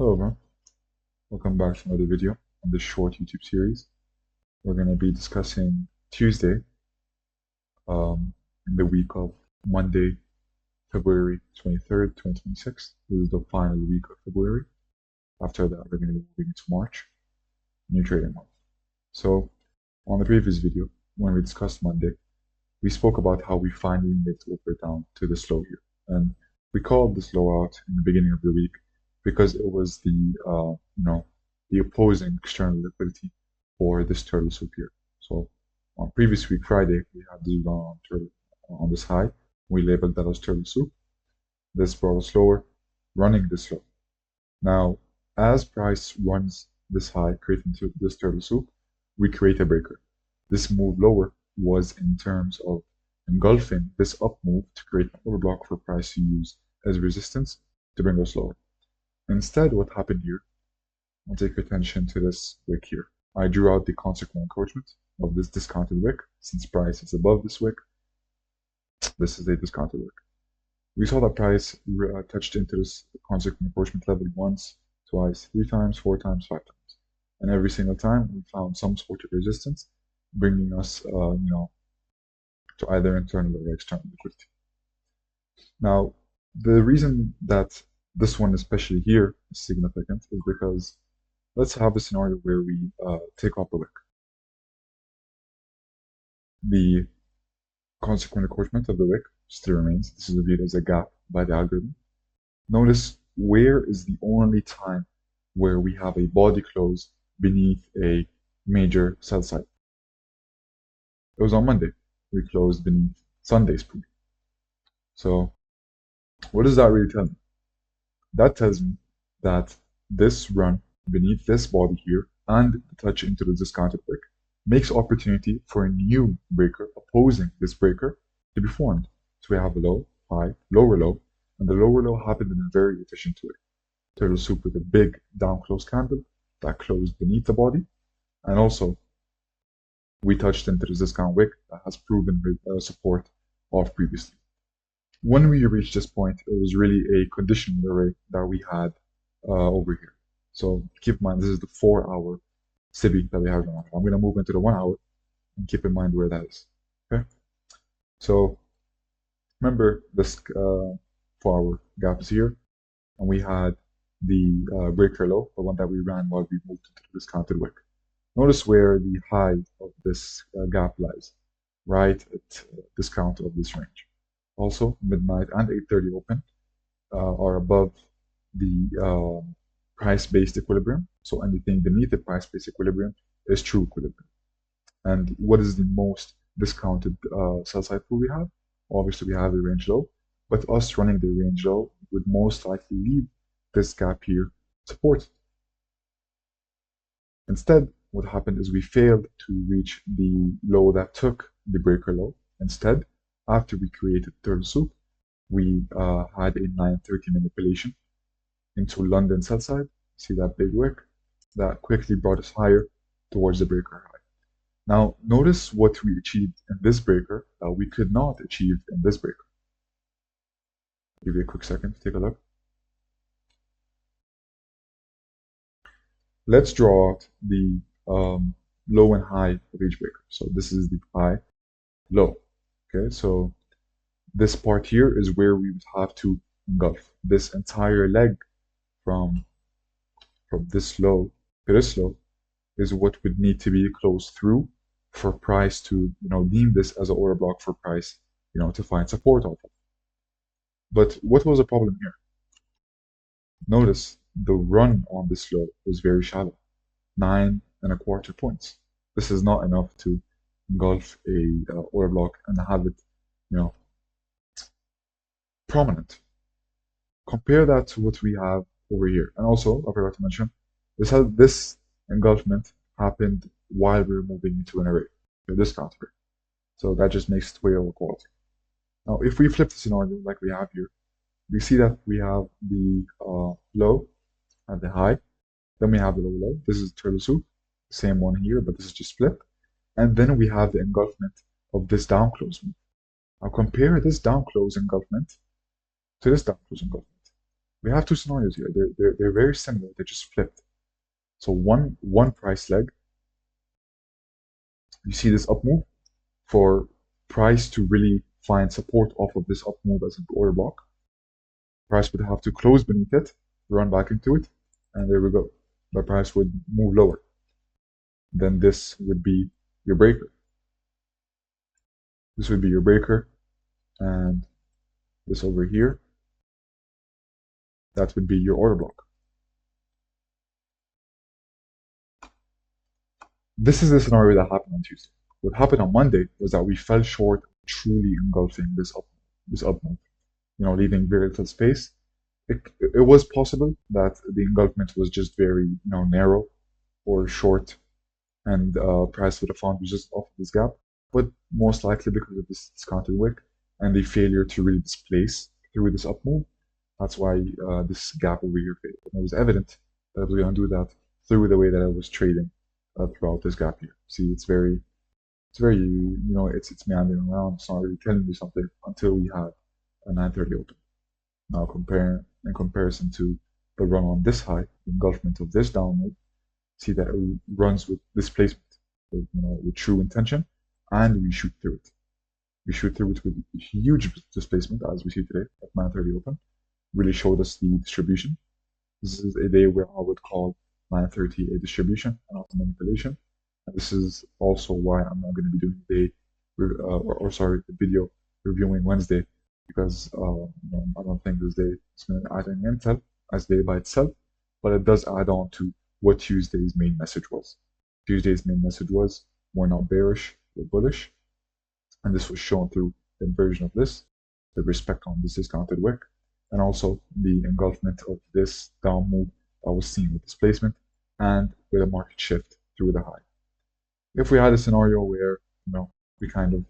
Hello everyone, welcome back to another video on this short YouTube series. We're going to be discussing Tuesday in the week of Monday, February 23rd, 2026. This is the final week of February. After that, we're going to be moving into March, new trading month. So, on the previous video, when we discussed Monday, we spoke about how we finally made it over down to this low here. And we called this low out in the beginning of the week because it was the opposing external liquidity for this turtle soup here. So on previous week Friday, we had this run on this high. We labeled that as turtle soup. This brought us lower, running this low. Now, as price runs this high, creating this turtle soup, we create a breaker. This move lower was in terms of engulfing this up move to create an overblock for price to use as resistance to bring us lower. Instead, what happened here, I'll take your attention to this wick here. I drew out the consequent encroachment of this discounted wick. Since price is above this wick, this is a discounted wick. We saw that price touched into this consequent encroachment level once, twice, 3 times, 4 times, 5 times. And every single time, we found some sort of resistance, bringing us, to either internal or external liquidity. Now, the reason that this one, especially here, is significant is because let's have a scenario where we take off the wick. The consequent encroachment of the wick still remains. This is viewed as a gap by the algorithm. Notice where is the only time where we have a body close beneath a major sell side. It was on Monday. We closed beneath Sunday's pre. So what does that really tell me? That tells me that this run beneath this body here and the touch into the discounted wick makes opportunity for a new breaker opposing this breaker to be formed. So we have a low, high, lower low, and the lower low happened in a very efficient way. Turtle soup with a big down close candle that closed beneath the body, and also we touched into the discount wick that has proven support of previously. When we reached this point, it was really a conditional array that we had over here. So keep in mind, this is the 4-hour CIBI that we have now. I'm going to move into the 1 hour and keep in mind where that is. Okay. So remember this 4-hour gap is here, and we had the breaker low, the one that we ran while we moved into the discounted wick. Notice where the high of this gap lies, right at discount of this range. Also, midnight and 8:30 open are above the price-based equilibrium. So anything beneath the price-based equilibrium is true equilibrium. And what is the most discounted sell-side pool we have? Obviously, we have the range low, but us running the range low would most likely leave this gap here support. Instead, what happened is we failed to reach the low that took the breaker low. Instead, after we created turtle soup, we had a 9:30 manipulation into London sell side. See that big wick? That quickly brought us higher towards the breaker high. Now, notice what we achieved in this breaker that we could not achieve in this breaker. I'll give you a quick second to take a look. Let's draw out the low and high of each breaker. So this is the high, low. Okay, so this part here is where we would have to engulf this entire leg from this low to this low is what would need to be closed through for price to deem this as an order block for price to find support off of. But what was the problem here? Notice the run on this low was very shallow, 9.25 points. This is not enough to engulf a order block and have it prominent. Compare that to what we have over here. And also, I forgot to mention, this engulfment happened while we were moving into an array, a discount array. So that just makes it way over quality. Now, if we flip the scenario like we have here, we see that we have the low and the high. Then we have the low. This is turtle soup, same one here, but this is just split. And then we have the engulfment of this down close move. Now compare this down close engulfment to this down close engulfment. We have two scenarios here. They're very similar. They're just flipped. So one price leg, you see this up move. For price to really find support off of this up move as an order block, price would have to close beneath it, run back into it, and there we go. The price would move lower. Then this would be your breaker. This would be your breaker, and this over here, that would be your order block. This is the scenario that happened on Tuesday. What happened on Monday was that we fell short of truly engulfing this up move, leaving very little space. It was possible that the engulfment was just very narrow or short, and price would have found resistance off of this gap, but most likely because of this discounted wick and the failure to really displace through this up move, that's why this gap over here failed. And it was evident that it was going to do that through the way that I was trading throughout this gap here. See, it's very it's meandering around. It's not really telling you something until we had a 930 open. Now in comparison to the run on this high, the engulfment of this down move, see that it runs with displacement, with true intention, and we shoot through it. We shoot through it with huge displacement, as we see today at 930 open. Really showed us the distribution. This is a day where I would call 930 a distribution and not a manipulation. And this is also why I'm not going to be doing a video reviewing Wednesday, because I don't think this day is going to add any intel as day by itself, but it does add on to what Tuesday's main message was. Tuesday's main message was, we're not bearish, we're bullish, and this was shown through the inversion of this, the respect on this discounted wick, and also the engulfment of this down move that was seen with displacement and with a market shift through the high. If we had a scenario where we kind of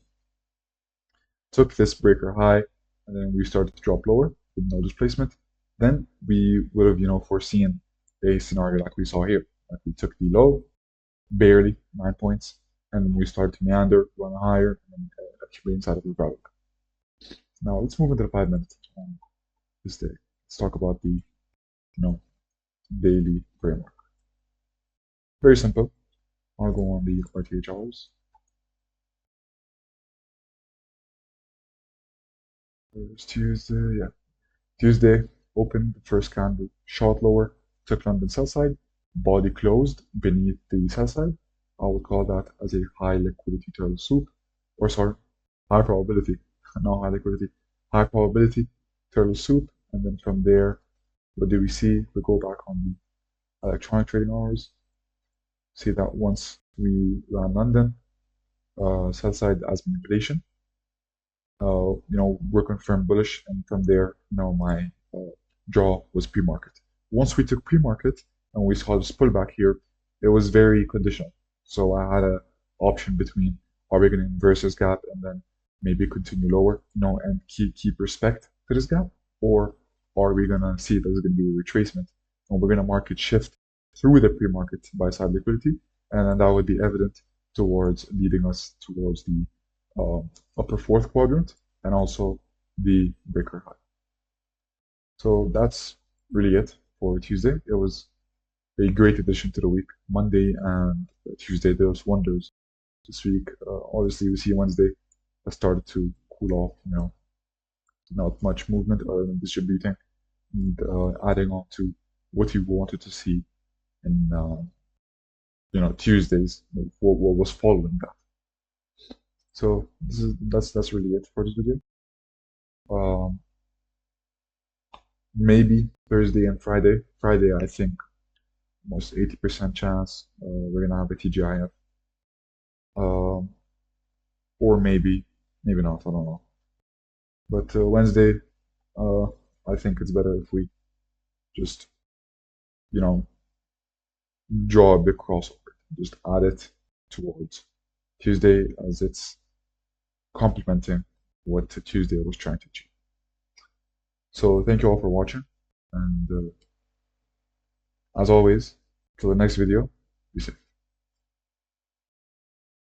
took this breaker high and then we started to drop lower with no displacement, then we would have foreseen a scenario like we saw here. Like we took the low, barely 9 points, and then we started to meander, run higher, and actually inside of the value. Now let's move into the 5 minutes on this day. Let's talk about the daily framework. Very simple. I'll go on the RTH hours. There's Tuesday, yeah. Tuesday opened the first candle, shot lower, took London sell side, body closed beneath the sell side. I would call that as a high liquidity turtle soup, or sorry, high probability, not high liquidity, high probability turtle soup. And then from there, what do we see? We go back on the electronic trading hours. See that once we ran London, sell side as manipulation, we're confirmed bullish, and from there, my draw was pre-market. Once we took pre-market and we saw this pullback here, it was very conditional. So I had an option between, are we going to inverse this gap and then maybe continue lower, and keep respect to this gap, or are we going to see there's going to be a retracement and we're going to market shift through the pre-market buy side liquidity, and then that would be evident towards leading us towards the upper fourth quadrant and also the breaker high. So that's really it for Tuesday. It was a great addition to the week. Monday and Tuesday did us wonders this week. Obviously, we see Wednesday that started to cool off. Not much movement other than distributing and adding on to what you wanted to see in Tuesdays, what was following that. So that's really it for this video. Maybe Thursday and Friday. Friday, I think almost 80% chance we're gonna have a TGIF. Or maybe not. I don't know. But Wednesday, I think it's better if we just draw a big crossover, just add it towards Tuesday, as it's complementing what Tuesday was trying to achieve. So thank you all for watching, and as always, till the next video, be safe.